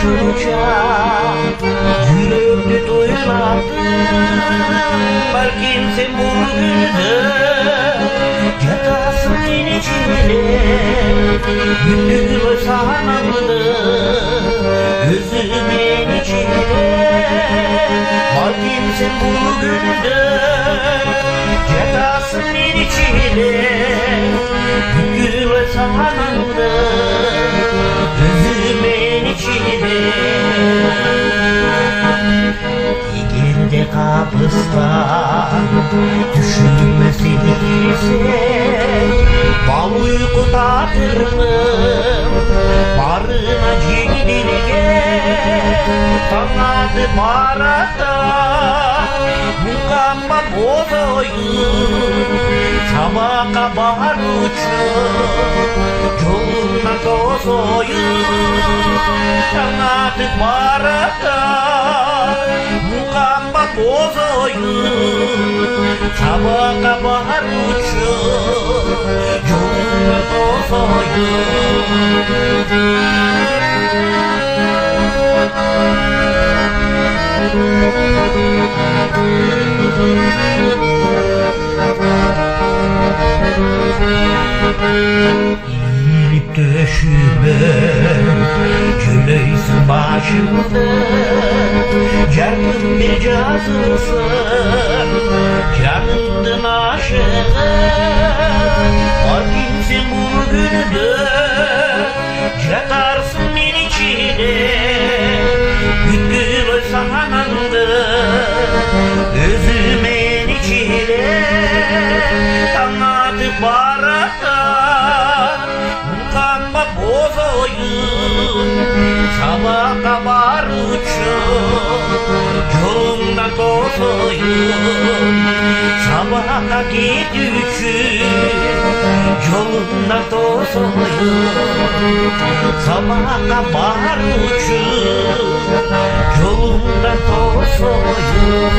konuşunca yürekli duymadım. Belki sen bugünde yatasın içinde, gündüz sanamdı gözümün içinde. Belki sen bugünde yatasın içinde, gündüz sanamdı gözümün içinde. Yigirde kapıstan düşünmesini ise bal uyku tatırdım barına cidilge. Tanıdı barada mukamba bozoyun sabaka bahar uçup yoluna tozoyun. Tanıdı barada mukamba bozoyun sabaka bahar uçup yoluna tozoyun. İyilip döşüme köleysin başımda, canım bir cazısın canımdın aşığı. Var kimsin bugünde yatarsın içine, gündüz sanandı gözümün içine. Tanıdı barada mukamba bozoyun sabah kabar uçup yolundan tozoyun. Sabaha gidüçün yolundan tozoyun, sabaha kabar uçup yolundan tozoyun.